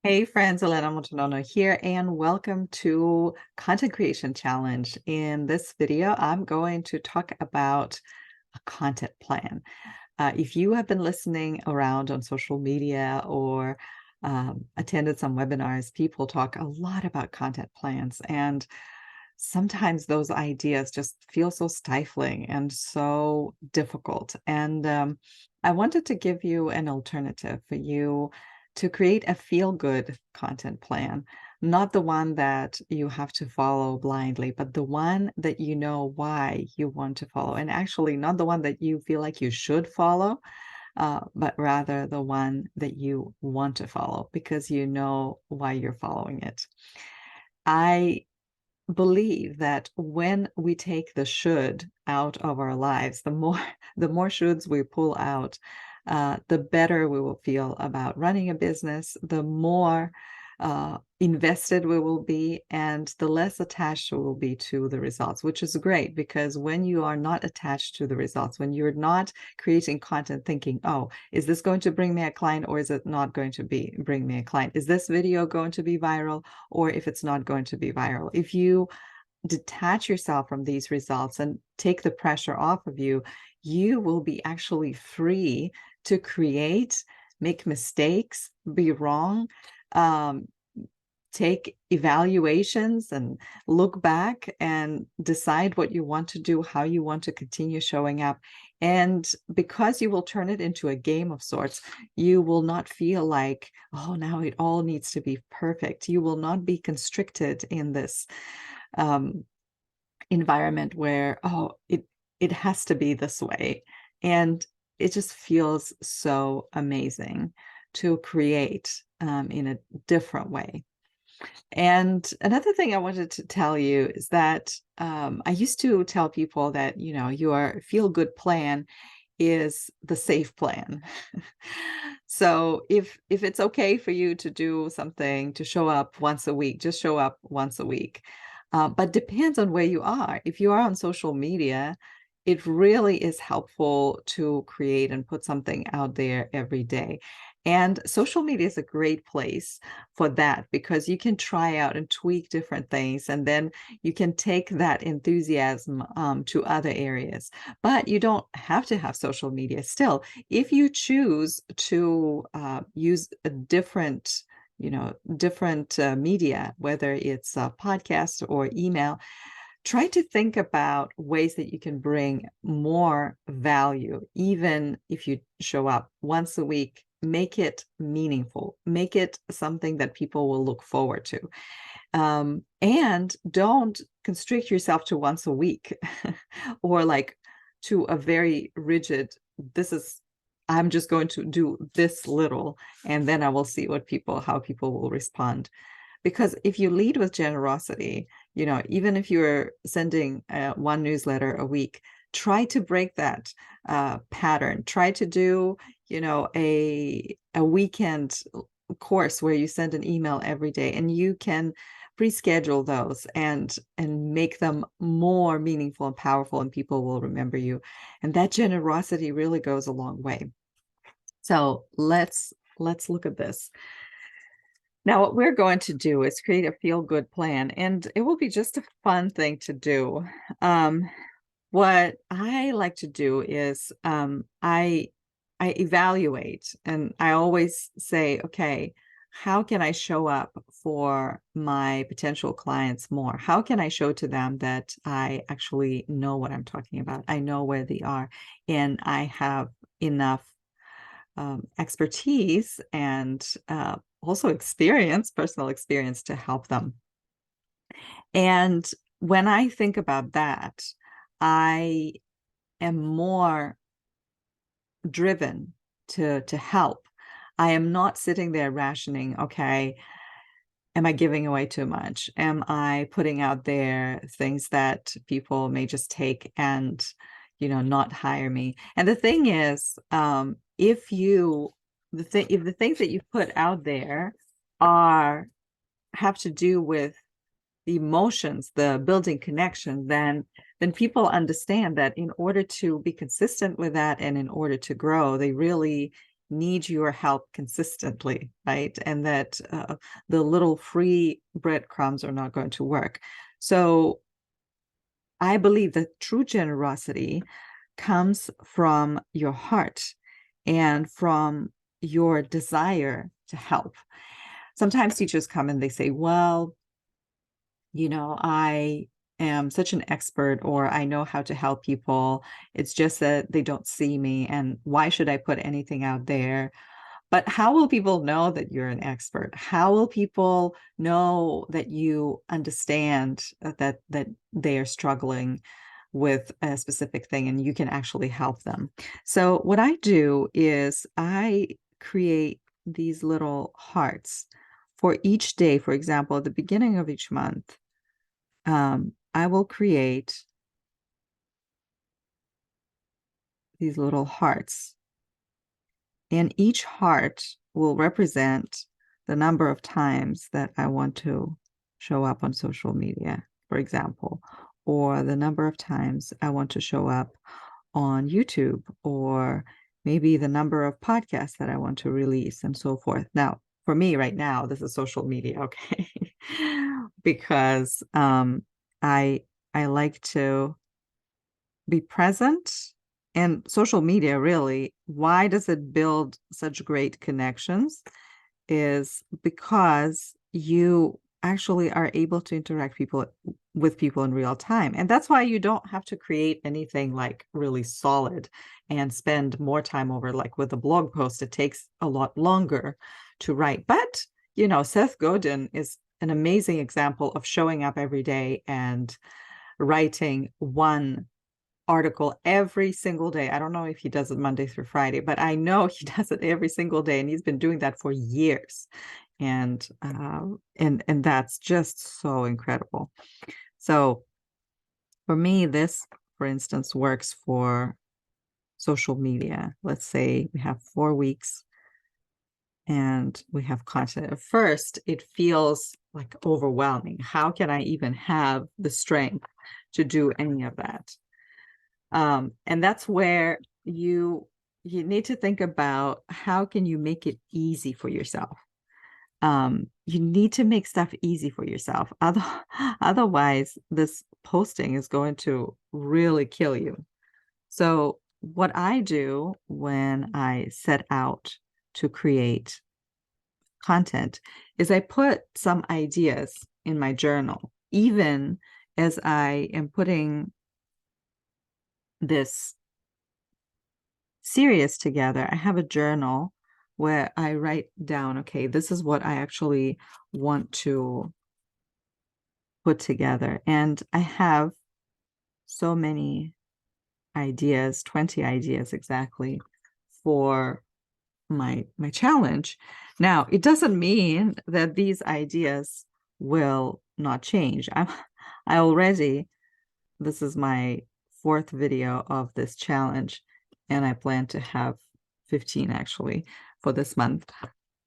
Hey friends, Elena Montanano here, and welcome to Content Creation Challenge. In this video, I'm going to talk about a content plan. If you have been listening around on social media or attended some webinars, people talk a lot about content plans, and sometimes those ideas just feel so stifling and so difficult. And I wanted to give you an alternative for you to create a feel-good content plan, not the one that you have to follow blindly, but the one that you know why you want to follow. And actually, not the one that you feel like you should follow, but rather the one that you want to follow because you know why you're following it. I believe that when we take the should out of our lives, the more shoulds we pull out, the better we will feel about running a business, the more invested we will be, and the less attached we will be to the results, which is great because when you are not attached to the results, when you're not creating content thinking, oh, is this going to bring me a client or is it not going to bring me a client? Is this video going to be viral or if it's not going to be viral? If you detach yourself from these results and take the pressure off of you, you will be actually free to create, make mistakes, be wrong, take evaluations and look back and decide what you want to do, how you want to continue showing up. And because you will turn it into a game of sorts, you will not feel like, oh, now it all needs to be perfect. You will not be constricted in this environment where, oh, it has to be this way. And it just feels so amazing to create in a different way. And another thing I wanted to tell you is that I used to tell people that, your feel-good plan is the safe plan. So if it's okay for you to do something, to show up once a week, just show up once a week. But depends on where you are. If you are on social media, it really is helpful to create and put something out there every day. And social media is a great place for that because you can try out and tweak different things, and then you can take that enthusiasm to other areas. But you don't have to have social media still. If you choose to use a different media, whether it's a podcast or email, try to think about ways that you can bring more value, even if you show up once a week. Make it meaningful, make it something that people will look forward to. And don't constrict yourself to once a week or like to a very rigid, I'm just going to do this little, and then I will see how people will respond. Because if you lead with generosity, even if you're sending one newsletter a week, try to break that pattern. Try to do, a weekend course where you send an email every day, and you can pre-schedule those and make them more meaningful and powerful, and people will remember you. And that generosity really goes a long way. So let's look at this. Now, what we're going to do is create a feel-good plan, and it will be just a fun thing to do. What I like to do is I evaluate, and I always say, okay, how can I show up for my potential clients more? How can I show to them that I actually know what I'm talking about? I know where they are, and I have enough expertise and also personal experience to help them. And when I think about that, I am more driven to help. I am not sitting there rationing, okay, am I giving away too much? Am I putting out there things that people may just take and, not hire me? And the thing is, if the things that you put out there have to do with the emotions, the building connection, then people understand that in order to be consistent with that and in order to grow, they really need your help consistently, right? And that the little free breadcrumbs are not going to work. So I believe that true generosity comes from your heart and from your desire to help. Sometimes teachers come and they say, well, I am such an expert, or I know how to help people. It's just that they don't see me. And why should I put anything out there? But how will people know that you're an expert? How will people know that you understand that they are struggling with a specific thing and you can actually help them? So what I do is I create these little hearts for each day. For example, at the beginning of each month, I will create these little hearts, and each heart will represent the number of times that I want to show up on social media, for example, or the number of times I want to show up on YouTube, or maybe the number of podcasts that I want to release, and so forth. Now, for me right now, this is social media, okay? Because I I like to be present. And social media, really, why does it build such great connections? Is because you actually are able to interact with people in real time. And that's why you don't have to create anything like really solid and spend more time over, like with a blog post. It takes a lot longer to write. But, Seth Godin is an amazing example of showing up every day and writing one article every single day. I don't know if he does it Monday through Friday, but I know he does it every single day, and he's been doing that for years. And that's just so incredible. So for me, this, for instance, works for social media. Let's say we have 4 weeks and we have content. At first, it feels like overwhelming. How can I even have the strength to do any of that? And that's where you need to think about, how can you make it easy for yourself? You need to make stuff easy for yourself. Otherwise, this posting is going to really kill you. So what I do when I set out to create content is I put some ideas in my journal, even as I am putting this series together. I have a journal where I write down, okay, this is what I actually want to put together. And I have so many ideas, 20 ideas exactly, for my challenge. Now, it doesn't mean that these ideas will not change. I already, this is my 4th video of this challenge, and I plan to have 15 actually for this month.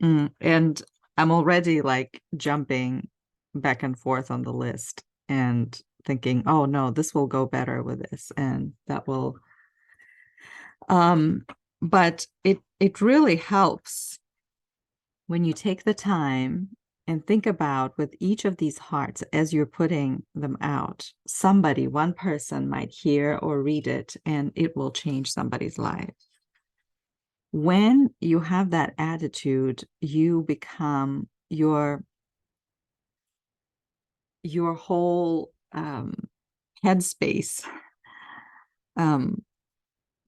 And I'm already like jumping back and forth on the list and thinking, oh no, this will go better with this, and that will but it really helps when you take the time and think about, with each of these hearts, as you're putting them out, one person might hear or read it, and it will change somebody's life. When you have that attitude, you become your whole headspace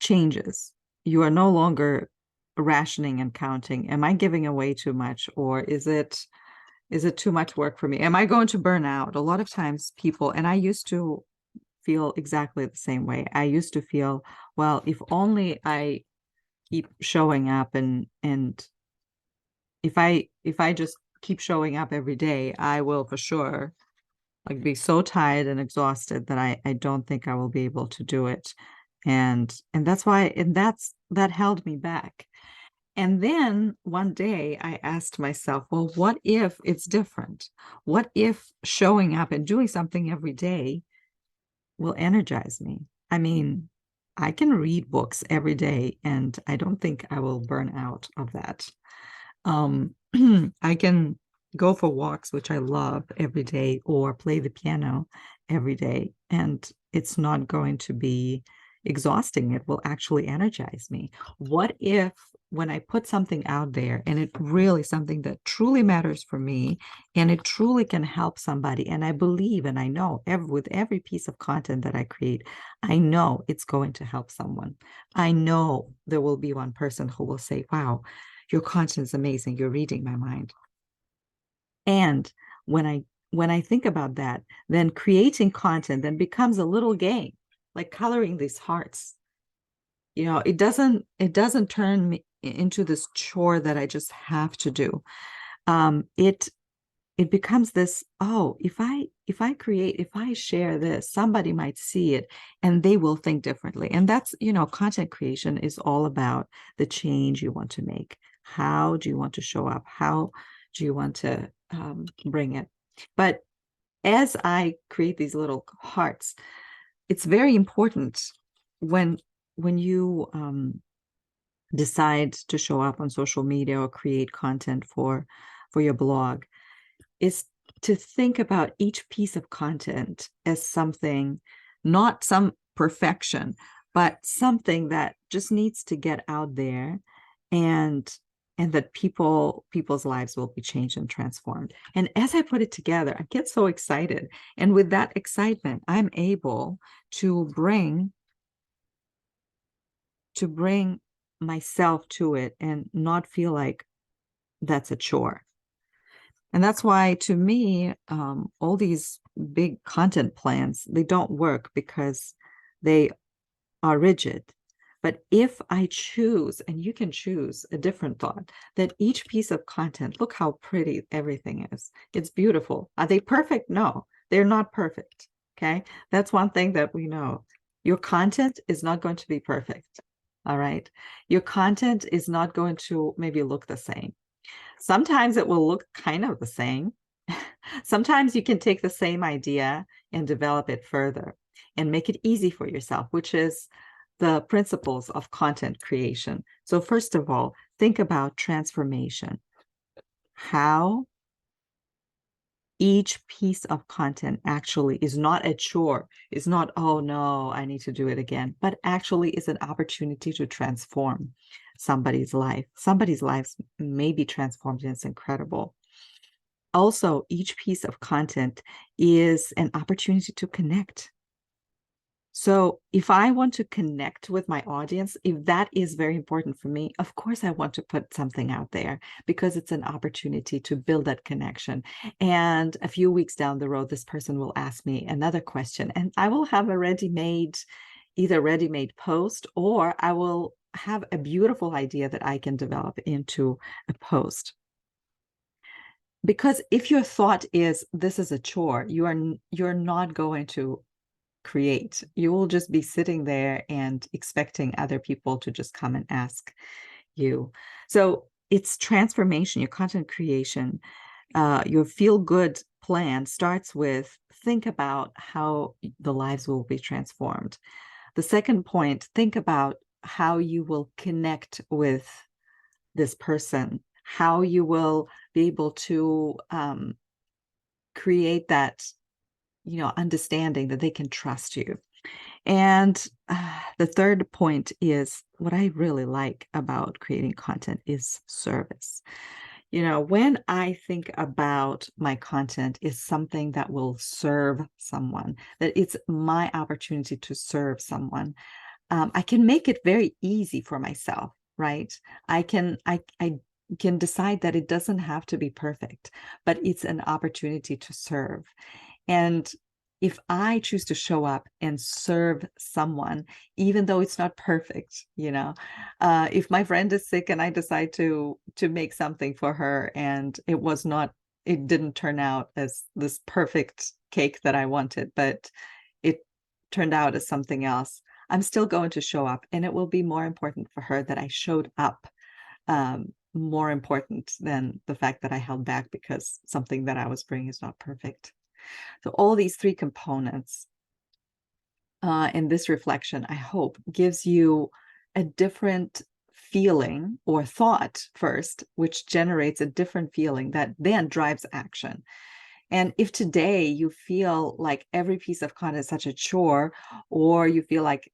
changes. You are no longer rationing and counting. Am I giving away too much, or is it too much work for me? Am I going to burn out? A lot of times people, and I used to feel exactly the same way. I used to feel, well, if only I keep showing up, and if I just keep showing up every day, I will for sure like be so tired and exhausted that I don't think I will be able to do it. And that's why, and that held me back. And then one day I asked myself, well, what if it's different? What if showing up and doing something every day will energize me? I mean, I can read books every day, and I don't think I will burn out of that. Um, I can go for walks, which I love every day, or play the piano every day, and it's not going to be exhausting. It will actually energize me. What if when I put something out there and it really something that truly matters for me and it truly can help somebody, and I believe and I know with every piece of content that I create, I know it's going to help someone. I know there will be one person who will say, wow, your content is amazing. You're reading my mind. And when I think about that, then creating content then becomes a little game, like coloring these hearts. It doesn't turn me into this chore that I just have to do. It becomes this, oh, if I share this, somebody might see it and they will think differently. And that's, content creation is all about the change you want to make. How do you want to show up? How do you want to bring it? But as I create these little hearts, it's very important when you decide to show up on social media or create content for your blog, is to think about each piece of content as something, not some perfection, but something that just needs to get out there, and that people's lives will be changed and transformed. And as I put it together, I get so excited. And with that excitement, I'm able to bring myself to it and not feel like that's a chore. And that's why, to me, all these big content plans, they don't work because they are rigid. But if I choose, and you can choose a different thought, that each piece of content, look how pretty everything is. It's beautiful. Are they perfect? No, they're not perfect. Okay. That's one thing that we know. Your content is not going to be perfect. All right. Your content is not going to maybe look the same. Sometimes it will look kind of the same. Sometimes you can take the same idea and develop it further and make it easy for yourself, which is the principles of content creation. So first of all, think about transformation. How each piece of content actually is not a chore, is not, oh no, I need to do it again, but actually is an opportunity to transform somebody's life. Somebody's lives may be transformed, and it's incredible. Also, each piece of content is an opportunity to connect. So if I want to connect with my audience, if that is very important for me, of course I want to put something out there because it's an opportunity to build that connection. And a few weeks down the road, this person will ask me another question, and I will have a either ready-made post, or I will have a beautiful idea that I can develop into a post. Because if your thought is this is a chore, you're not going to create. You will just be sitting there and expecting other people to just come and ask you. So it's transformation, your content creation, your feel-good plan starts with think about how the lives will be transformed. The second point, think about how you will connect with this person, how you will be able to create that, understanding that they can trust you. And the third point is what I really like about creating content is service. When I think about my content is something that will serve someone, that it's my opportunity to serve someone, I can make it very easy for myself, right? I can decide that it doesn't have to be perfect, but it's an opportunity to serve. And if I choose to show up and serve someone, even though it's not perfect, if my friend is sick and I decide to make something for her and it didn't turn out as this perfect cake that I wanted, but it turned out as something else, I'm still going to show up, and it will be more important for her that I showed up, more important than the fact that I held back because something that I was bringing is not perfect. So all these three components And this reflection, I hope, gives you a different feeling or thought first, which generates a different feeling that then drives action. And if today you feel like every piece of content is such a chore, or you feel like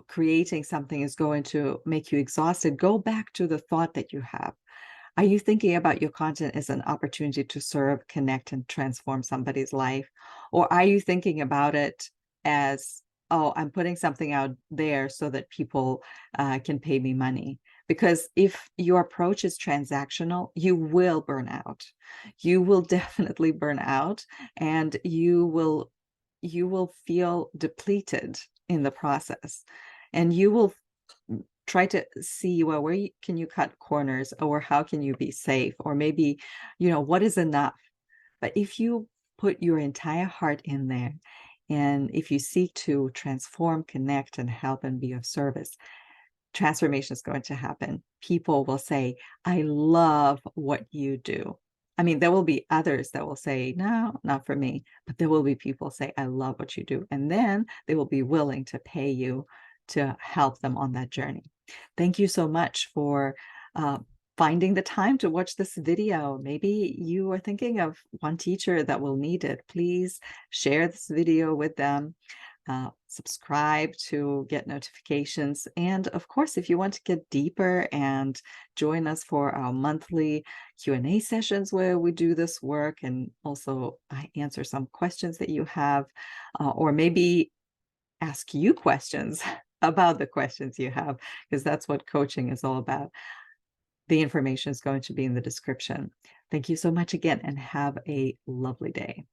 creating something is going to make you exhausted, go back to the thought that you have. Are you thinking about your content as an opportunity to serve, connect, and transform somebody's life? Or are you thinking about it as, oh, I'm putting something out there so that people can pay me money? Because if your approach is transactional, you will burn out. You will definitely burn out, and you will feel depleted in the process, and you will try to see, well, can you cut corners, or how can you be safe, or maybe, what is enough. But if you put your entire heart in there, and if you seek to transform, connect, and help and be of service, transformation is going to happen. People will say, I love what you do. I mean, there will be others that will say, no, not for me. But there will be people say, I love what you do. And then they will be willing to pay you to help them on that journey. Thank you so much for uh, finding the time to watch this video. Maybe you are thinking of one teacher that will need it. Please share this video with them. Subscribe to get notifications. And of course, if you want to get deeper and join us for our monthly Q&A sessions where we do this work, and also I answer some questions that you have, or maybe ask you questions about the questions you have, because that's what coaching is all about. The information is going to be in the description. Thank you so much again, and have a lovely day.